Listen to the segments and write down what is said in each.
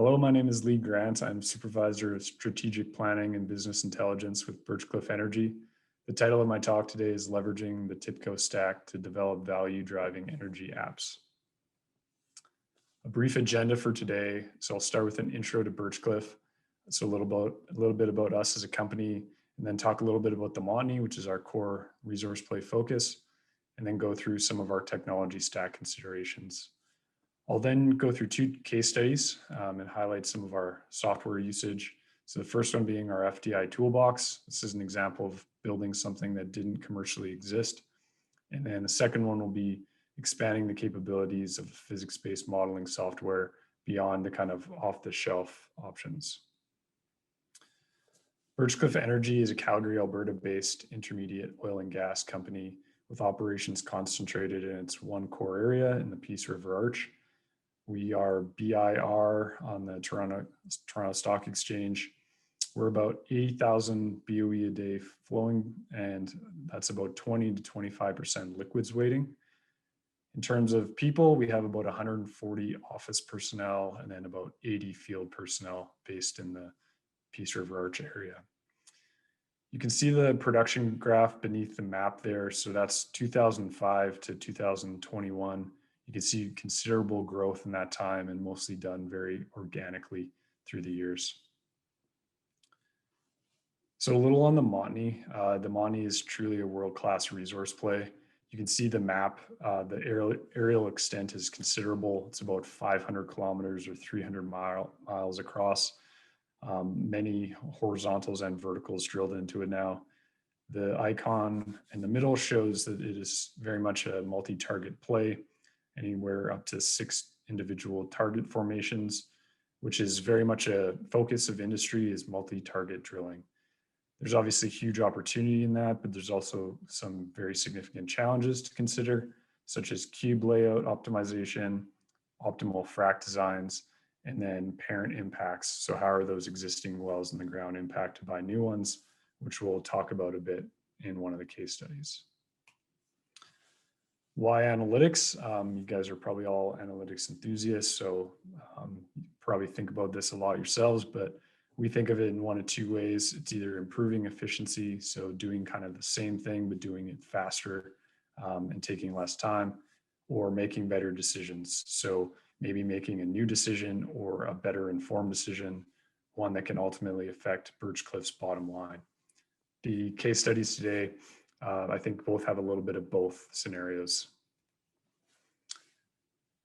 Hello, my name is Lee Grant. I'm Supervisor of Strategic Planning and Business Intelligence with Birchcliff Energy. The title of my talk today is Leveraging the TIBCO Stack to Develop Value-Driving Energy Apps. A brief agenda for today. So I'll start with an intro to Birchcliff. So a little bit about us as a company, and then talk a little bit about the Montney, which is our core resource play focus, and then go through some of our technology stack considerations. I'll then go through two case studies and highlight some of our software usage. So the first one being our FDI toolbox. This is an example of building something that didn't commercially exist. And then the second one will be expanding the capabilities of physics-based modeling software beyond the kind of off-the-shelf options. Birchcliff Energy is a Calgary, Alberta-based intermediate oil and gas company with operations concentrated in its one core area in the Peace River Arch. We are BIR on the Toronto Stock Exchange. We're about 80,000 BOE a day flowing, and that's about 20 to 25% liquids weighting. In terms of people, we have about 140 office personnel and then about 80 field personnel based in the Peace River Arch area. You can see the production graph beneath the map there. So that's 2005 to 2021. You can see considerable growth in that time and mostly done very organically through the years. So a little on the Montney. The Montney is truly a world-class resource play. You can see the map. The aerial extent is considerable. It's about 500 kilometers or 300 miles across. Many horizontals and verticals drilled into it now. The icon in the middle shows that it is very much a multi-target play, anywhere up to 6 individual target formations, which is very much a focus of industry, is multi-target drilling. There's obviously huge opportunity in that, but there's also some very significant challenges to consider, such as cube layout optimization, optimal frac designs, and then parent impacts. So how are those existing wells in the ground impacted by new ones, which we'll talk about a bit in one of the case studies. Why analytics? You guys are probably all analytics enthusiasts, so you probably think about this a lot yourselves, but we think of it in one of two ways. It's either improving efficiency, so doing kind of the same thing, but doing it faster and taking less time, or making better decisions. So maybe making a new decision or a better informed decision, one that can ultimately affect Birchcliff's bottom line. The case studies today, I think both have a little bit of both scenarios.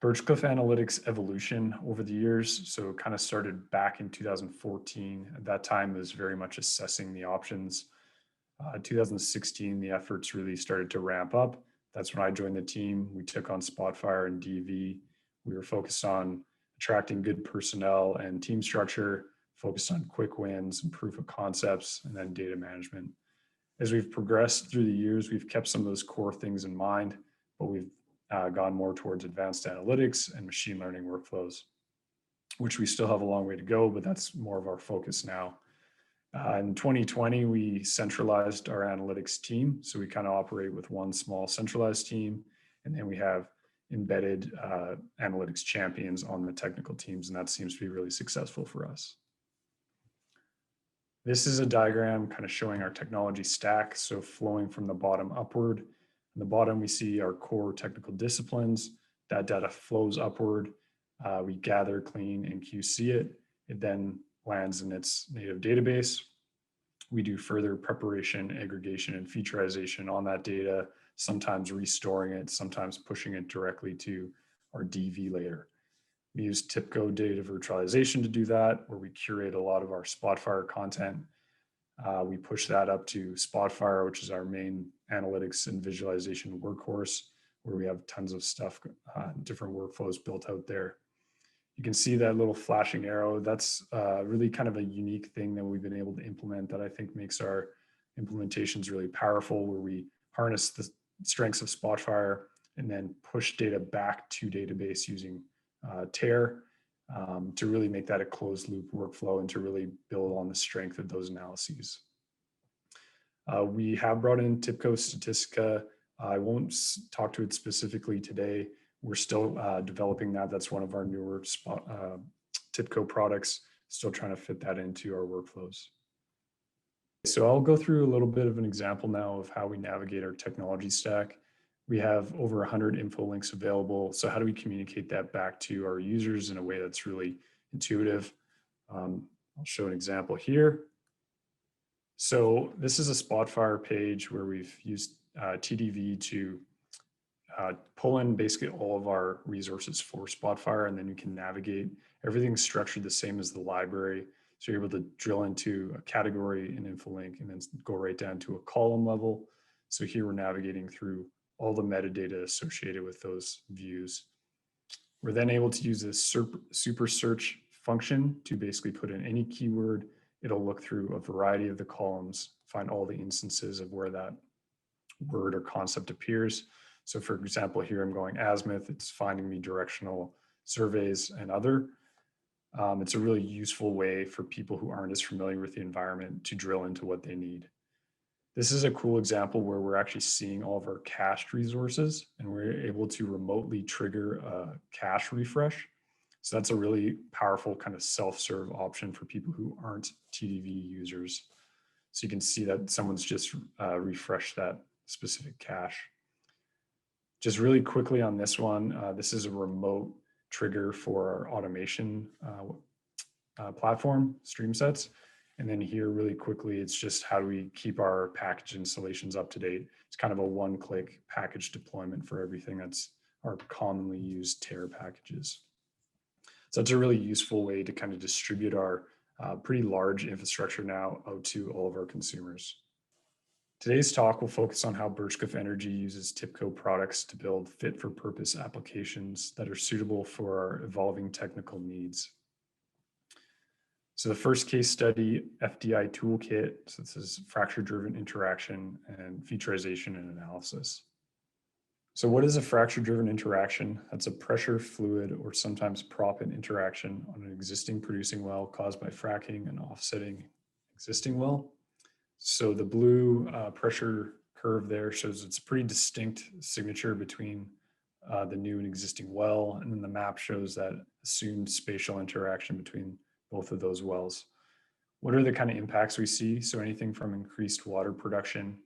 Birchcliff Analytics evolution over the years, so kind of started back in 2014. At that time, it was very much assessing the options. 2016, the efforts really started to ramp up. That's when I joined the team. We took on Spotfire and DV. We were focused on attracting good personnel and team structure, focused on quick wins and proof of concepts, and then data management. As we've progressed through the years, we've kept some of those core things in mind, but we've gone more towards advanced analytics and machine learning workflows, which we still have a long way to go, but that's more of our focus now. In 2020, we centralized our analytics team. So we kind of operate with one small centralized team, and then we have embedded analytics champions on the technical teams, and that seems to be really successful for us. This is a diagram kind of showing our technology stack, so flowing from the bottom upward. In the bottom, we see our core technical disciplines. That data flows upward. We gather, clean, and QC it. It then lands in its native database. We do further preparation, aggregation, and featurization on that data, sometimes restoring it, sometimes pushing it directly to our DV layer. We use TIBCO Data Virtualization to do that, where we curate a lot of our Spotfire content. We push that up to Spotfire, which is our main analytics and visualization workhorse, where we have tons of stuff, different workflows built out there. You can see that little flashing arrow. That's really kind of a unique thing that we've been able to implement that I think makes our implementations really powerful, where we harness the strengths of Spotfire and then push data back to database using TERR to really make that a closed loop workflow and to really build on the strength of those analyses. We have brought in TIBCO Statistica. I won't talk to it specifically today. We're still developing that. That's one of our newer TIBCO products, still trying to fit that into our workflows. So I'll go through a little bit of an example now of how we navigate our technology stack. We have over 100 info links available. So how do we communicate that back to our users in a way that's really intuitive? I'll show an example here. So this is a Spotfire page where we've used TDV to pull in basically all of our resources for Spotfire, and then you can navigate. Everything's structured the same as the library. So you're able to drill into a category in InfoLink and then go right down to a column level. So here we're navigating through all the metadata associated with those views. We're then able to use this super search function to basically put in any keyword. It'll look through a variety of the columns, find all the instances of where that word or concept appears. So for example, here I'm going azimuth, it's finding me directional surveys and other. It's a really useful way for people who aren't as familiar with the environment to drill into what they need. This is a cool example where we're actually seeing all of our cached resources and we're able to remotely trigger a cache refresh. So that's a really powerful kind of self-serve option for people who aren't TDV users. So you can see that someone's just refreshed that specific cache. Just really quickly on this one, this is a remote trigger for our automation platform, StreamSets. And then here really quickly, it's just how do we keep our package installations up to date. It's kind of a one-click package deployment for everything that's our commonly used TERR packages. So it's a really useful way to kind of distribute our pretty large infrastructure now out to all of our consumers. Today's talk will focus on how Birchcliff Energy uses TIBCO products to build fit-for-purpose applications that are suitable for our evolving technical needs. So the first case study, FDI toolkit, so this is fracture-driven interaction and featurization and analysis. So what is a fracture-driven interaction? That's a pressure, fluid, or sometimes proppant interaction on an existing producing well caused by fracking and offsetting existing well. So the blue pressure curve there shows it's a pretty distinct signature between the new and existing well, and then the map shows that assumed spatial interaction between both of those wells. What are the kind of impacts we see? So anything from increased water production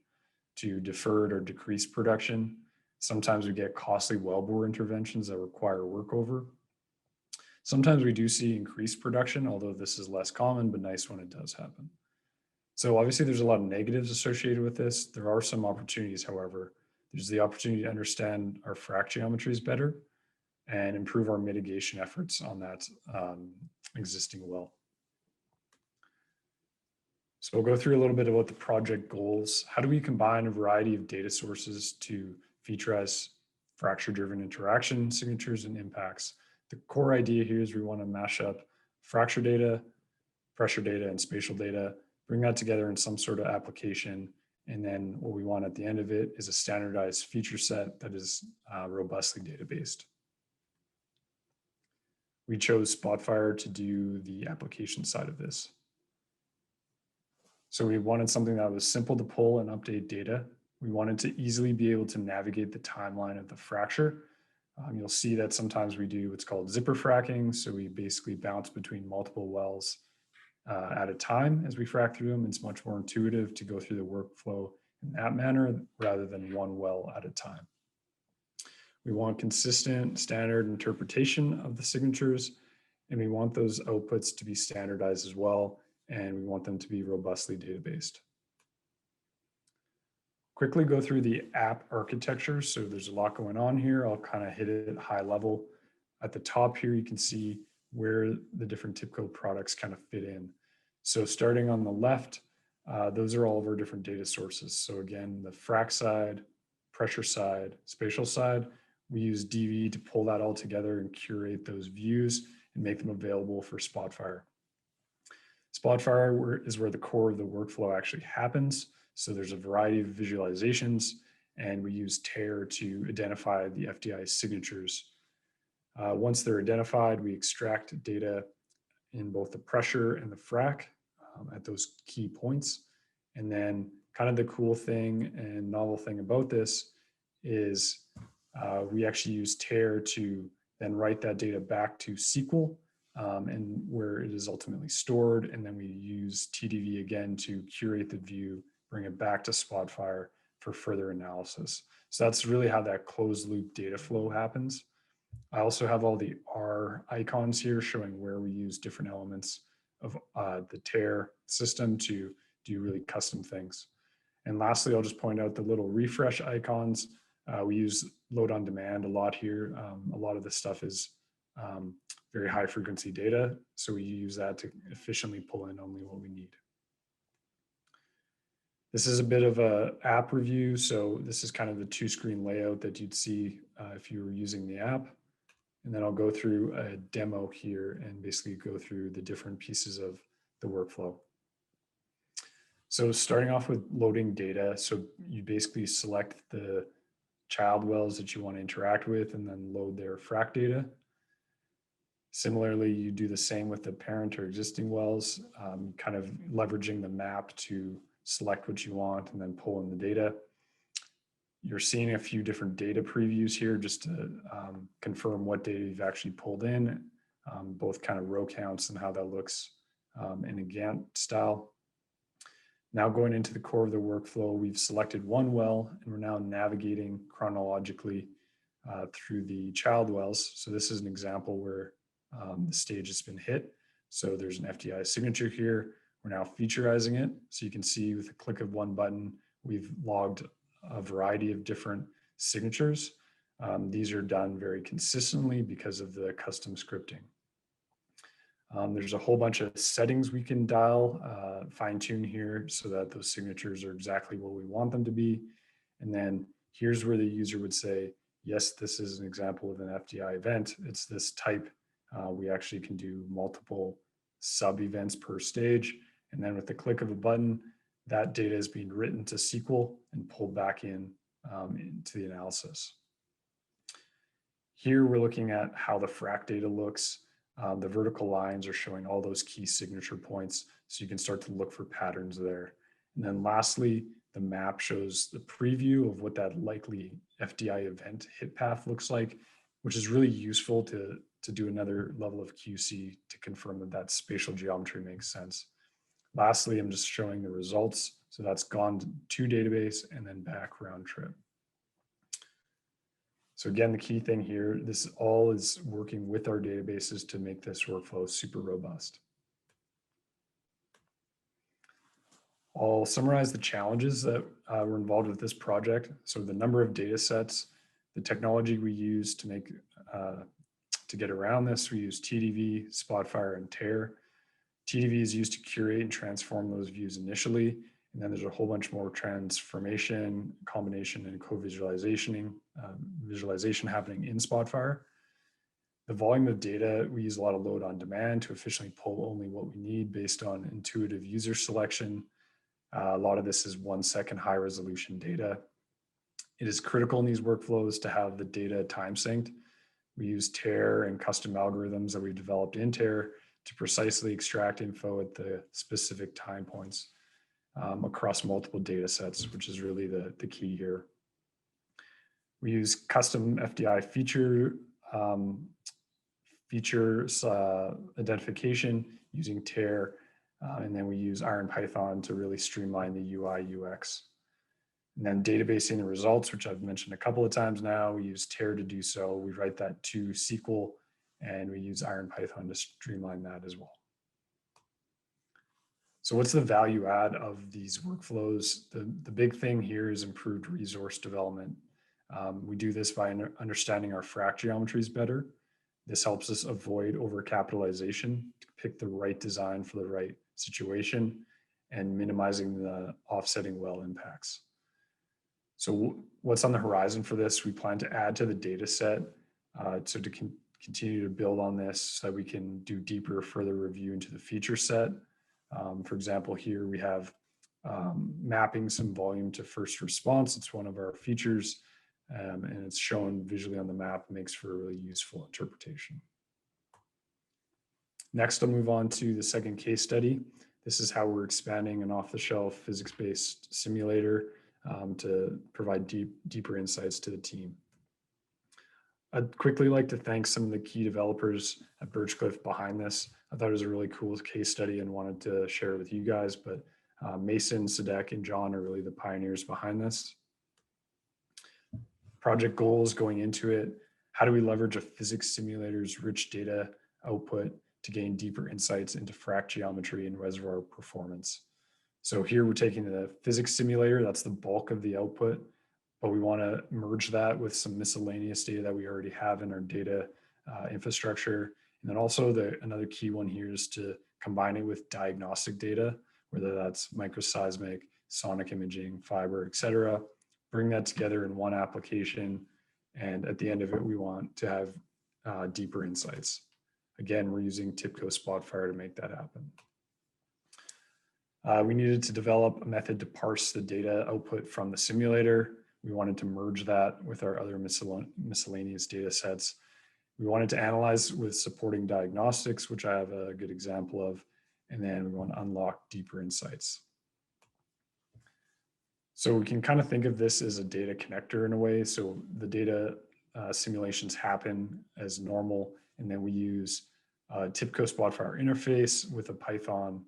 to deferred or decreased production. Sometimes we get costly wellbore interventions that require workover. Sometimes we do see increased production, although this is less common, but nice when it does happen. So obviously there's a lot of negatives associated with this. There are some opportunities, however. There's the opportunity to understand our frac geometries better and improve our mitigation efforts on that existing well. So we'll go through a little bit about the project goals. How do we combine a variety of data sources to featurize fracture-driven interaction signatures and impacts? The core idea here is we want to mash up fracture data, pressure data, and spatial data, bring that together in some sort of application. And then what we want at the end of it is a standardized feature set that is robustly data-based. We chose Spotfire to do the application side of this. So we wanted something that was simple to pull and update data. We wanted to easily be able to navigate the timeline of the fracture. You'll see that sometimes we do what's called zipper fracking. So we basically bounce between multiple wells at a time as we frac through them. It's much more intuitive to go through the workflow in that manner rather than one well at a time. We want consistent standard interpretation of the signatures, and we want those outputs to be standardized as well, and we want them to be robustly data-based. Quickly go through the app architecture. So there's a lot going on here. I'll kind of hit it at high level. At the top here, you can see where the different TIBCO products kind of fit in. So starting on the left, those are all of our different data sources. So again, the frac side, pressure side, spatial side, we use DV to pull that all together and curate those views and make them available for Spotfire. Spotfire is where the core of the workflow actually happens. So there's a variety of visualizations, and we use TERR to identify the FDI signatures. Once they're identified, we extract data in both the pressure and the frac at those key points. And then kind of the cool thing and novel thing about this is we actually use TERR to then write that data back to SQL and where it is ultimately stored. And then we use TDV again to curate the view, bring it back to Spotfire for further analysis. So that's really how that closed loop data flow happens. I also have all the R icons here showing where we use different elements of the TERR system to do really custom things. And lastly, I'll just point out the little refresh icons. We use load on demand a lot here. A lot of this stuff is very high frequency data, so we use that to efficiently pull in only what we need. This is a bit of a app review. So this is kind of the 2-screen layout that you'd see if you were using the app. And then I'll go through a demo here and basically go through the different pieces of the workflow. So starting off with loading data. So you basically select the child wells that you want to interact with and then load their frac data. Similarly, you do the same with the parent or existing wells, kind of leveraging the map to select what you want and then pull in the data. You're seeing a few different data previews here just to confirm what data you've actually pulled in, both kind of row counts and how that looks in a Gantt style. Now going into the core of the workflow, we've selected one well and we're now navigating chronologically through the child wells. So this is an example where the stage has been hit. So there's an FDI signature here. We're now featurizing it. So you can see with a click of one button, we've logged a variety of different signatures. These are done very consistently because of the custom scripting. There's a whole bunch of settings we can dial, fine tune here so that those signatures are exactly what we want them to be. And then here's where the user would say, yes, this is an example of an FDI event. It's this type. We actually can do multiple sub events per stage. And then with the click of a button, that data is being written to SQL and pulled back in into the analysis. Here we're looking at how the frac data looks. The vertical lines are showing all those key signature points, so you can start to look for patterns there. And then lastly, the map shows the preview of what that likely FDI event hit path looks like, which is really useful to do another level of QC to confirm that that spatial geometry makes sense. Lastly, I'm just showing the results. So that's gone to database and then back round trip. So again, the key thing here, this all is working with our databases to make this workflow super robust. I'll summarize the challenges that were involved with this project. So the number of data sets, the technology we use to make to get around this, we use TDV, Spotfire, and TERR. TDV is used to curate and transform those views initially. And then there's a whole bunch more transformation, combination, and co-visualization visualization happening in Spotfire. The volume of data, we use a lot of load on demand to efficiently pull only what we need based on intuitive user selection. A lot of this is 1 second high resolution data. It is critical in these workflows to have the data time synced. We use TERR and custom algorithms that we've developed in TERR to precisely extract info at the specific time points across multiple data sets, which is really the key here. We use custom FDI features identification using TERR, and then we use Iron Python to really streamline the UI UX. And then databasing the results, which I've mentioned a couple of times now, we use TERR to do so. We write that to SQL, and we use Iron Python to streamline that as well. So what's the value add of these workflows? The big thing here is improved resource development. We do this by understanding our frac geometries better. This helps us avoid overcapitalization, to pick the right design for the right situation, and minimizing the offsetting well impacts. So what's on the horizon for this? We plan to add to the data set so to continue to build on this so that we can do deeper, further review into the feature set. For example, here we have mapping some volume to first response. It's one of our features, and it's shown visually on the map, makes for a really useful interpretation. Next, I'll move on to the second case study. This is how we're expanding an off-the-shelf physics-based simulator to provide deeper insights to the team. I'd quickly like to thank some of the key developers at Birchcliff behind this. I thought it was a really cool case study and wanted to share it with you guys, but Mason, Sadek, and John are really the pioneers behind this. Project goals going into it: how do we leverage a physics simulator's rich data output to gain deeper insights into frac geometry and reservoir performance? So here we're taking the physics simulator, that's the bulk of the output, but we want to merge that with some miscellaneous data that we already have in our data infrastructure. And then also another key one here is to combine it with diagnostic data, whether that's microseismic, sonic imaging, fiber, et cetera. Bring that together in one application. And at the end of it, we want to have deeper insights. Again, we're using TIBCO Spotfire to make that happen. We needed to develop a method to parse the data output from the simulator. We wanted to merge that with our other miscellaneous data sets. We wanted to analyze with supporting diagnostics, which I have a good example of, and then we want to unlock deeper insights. So we can kind of think of this as a data connector in a way. So the data simulations happen as normal, and then we use TIBCO Spotfire interface with a Python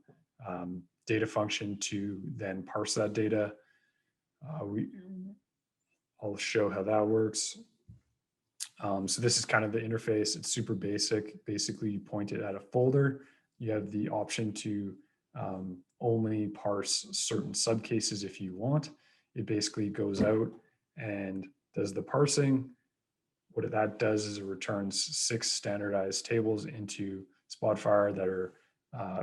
data function to then parse that data. I'll show how that works. So this is kind of the interface. It's super basic. Basically, you point it at a folder. You have the option to only parse certain subcases if you want. It basically goes out and does the parsing. What that does is it returns 6 standardized tables into Spotfire that are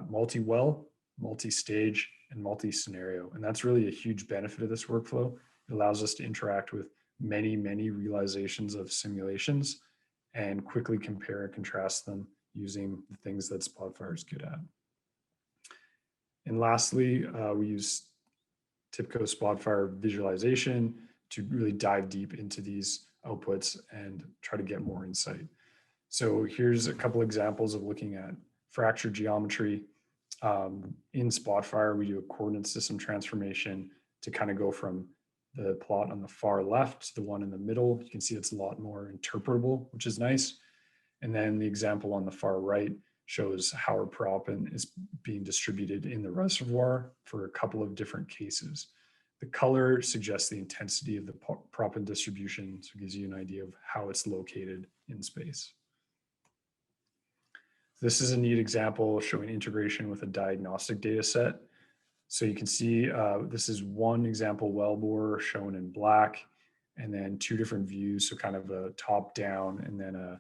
multi-well, multi-stage, and multi-scenario. And that's really a huge benefit of this workflow. It allows us to interact with many, many realizations of simulations and quickly compare and contrast them using the things that Spotfire is good at. And lastly, we use TIBCO Spotfire visualization to really dive deep into these outputs and try to get more insight. So here's a couple examples of looking at fracture geometry. In Spotfire, we do a coordinate system transformation to kind of go from the plot on the far left to the one in the middle. You can see it's a lot more interpretable, which is nice. And then the example on the far right shows how our proppant is being distributed in the reservoir for a couple of different cases. The color suggests the intensity of the proppant distribution, so it gives you an idea of how it's located in space. This is a neat example showing integration with a diagnostic data set. So you can see this is one example wellbore shown in black, and then 2 different views, so kind of a top down and then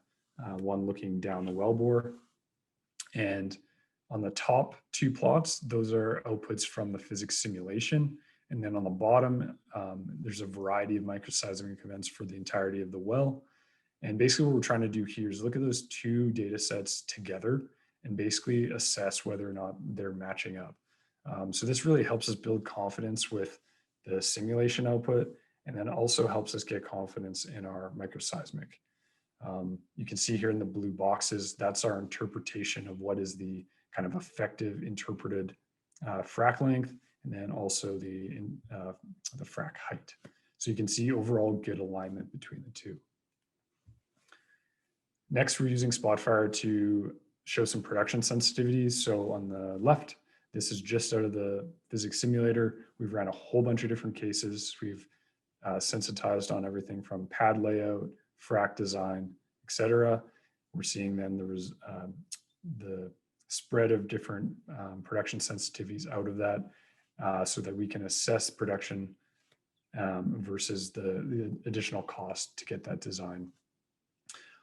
one looking down the wellbore. And on the top 2 plots, those are outputs from the physics simulation. And then on the bottom, there's a variety of microseismic events for the entirety of the well. And basically what we're trying to do here is look at those 2 data sets together and basically assess whether or not they're matching up. So this really helps us build confidence with the simulation output, and then also helps us get confidence in our microseismic. You can see here in the blue boxes, that's our interpretation of what is the kind of effective interpreted frac length, and then also the frac height. So you can see overall good alignment between the 2. Next, we're using Spotfire to show some production sensitivities. So on the left, this is just out of the physics simulator. We've ran a whole bunch of different cases. We've sensitized on everything from pad layout, frac design, et cetera. We're seeing then the spread of different production sensitivities out of that so that we can assess production versus the additional cost to get that design.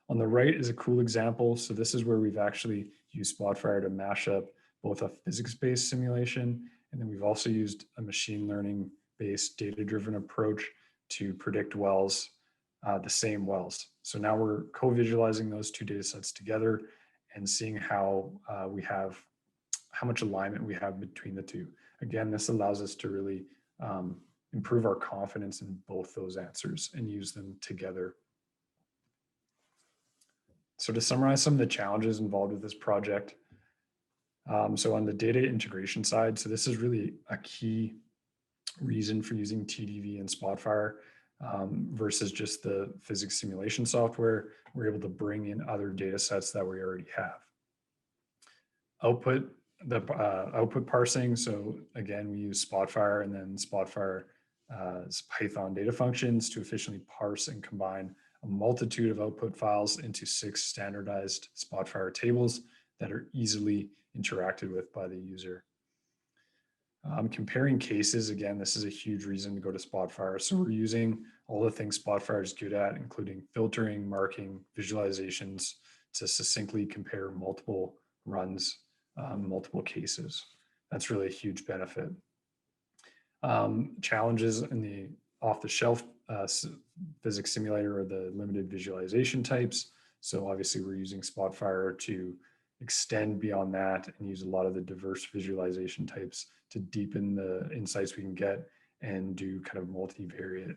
On the right is a cool example. So this is where we've actually used Spotfire to mash up both a physics-based simulation, and then we've also used a machine learning-based data-driven approach to predict wells, the same wells. So now we're co-visualizing those 2 data sets together and seeing how how much alignment we have between the 2. Again, this allows us to really improve our confidence in both those answers and use them together. So to summarize some of the challenges involved with this project, so on the data integration side, so this is really a key reason for using TDV and Spotfire. versus just the physics simulation software. We're able to bring in other data sets that we already have. Output parsing. So again, we use Spotfire and then Spotfire's Python data functions to efficiently parse and combine a multitude of output files into 6 standardized Spotfire tables that are easily interacted with by the user. Comparing cases, again, this is a huge reason to go to Spotfire. So we're using all the things Spotfire is good at, including filtering, marking, visualizations, to succinctly compare multiple runs, multiple cases. That's really a huge benefit. Challenges in the off-the-shelf physics simulator are the limited visualization types. So obviously we're using Spotfire to extend beyond that and use a lot of the diverse visualization types to deepen the insights we can get and do kind of multivariate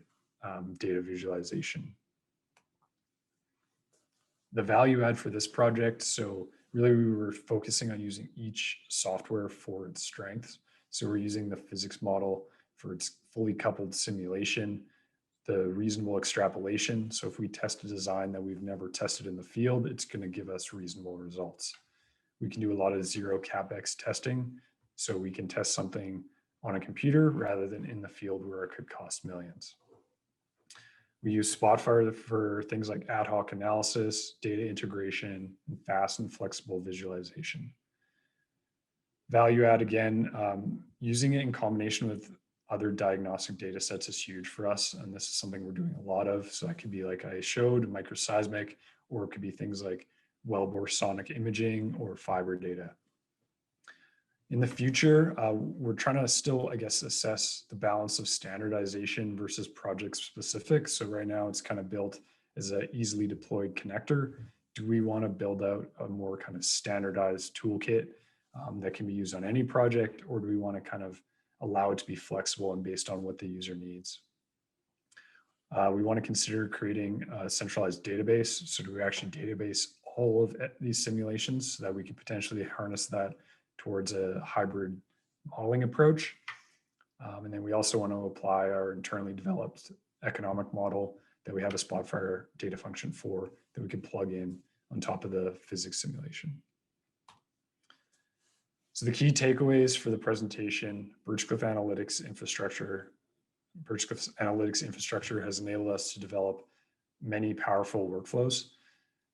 data visualization. The value add for this project, so really we were focusing on using each software for its strengths. So we're using the physics model for its fully coupled simulation, the reasonable extrapolation. So if we test a design that we've never tested in the field, it's going to give us reasonable results. We can do a lot of zero CapEx testing. So we can test something on a computer rather than in the field where it could cost millions. We use Spotfire for things like ad hoc analysis, data integration, and fast and flexible visualization. Value add, again, using it in combination with other diagnostic data sets is huge for us. And this is something we're doing a lot of. So that could be, like I showed, microseismic, or it could be things like wellbore sonic imaging or fiber data. In the future, we're trying to still, I guess, assess the balance of standardization versus project specific. So right now it's kind of built as an easily deployed connector. Do we want to build out a more kind of standardized toolkit that can be used on any project, or do we want to kind of allow it to be flexible and based on what the user needs? We want to consider creating a centralized database. So do we actually database all of these simulations so that we could potentially harness that towards a hybrid modeling approach? And then we also want to apply our internally developed economic model that we have a Spotfire data function for that we can plug in on top of the physics simulation. So the key takeaways for the presentation: Birchcliff Analytics infrastructure has enabled us to develop many powerful workflows,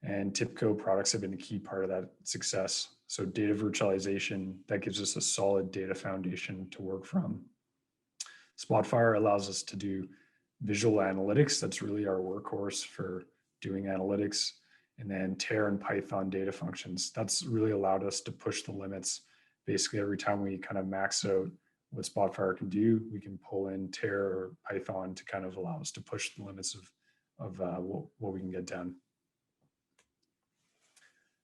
and TIBCO products have been a key part of that success. So data virtualization, that gives us a solid data foundation to work from. Spotfire allows us to do visual analytics. That's really our workhorse for doing analytics. And then TERR and Python data functions. That's really allowed us to push the limits. Basically, every time we kind of max out what Spotfire can do, we can pull in TERR or Python to kind of allow us to push the limits of what we can get done.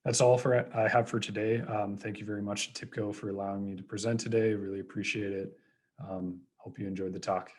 That's all I have for today. Thank you very much to TIBCO for allowing me to present today. Really appreciate it. Hope you enjoyed the talk.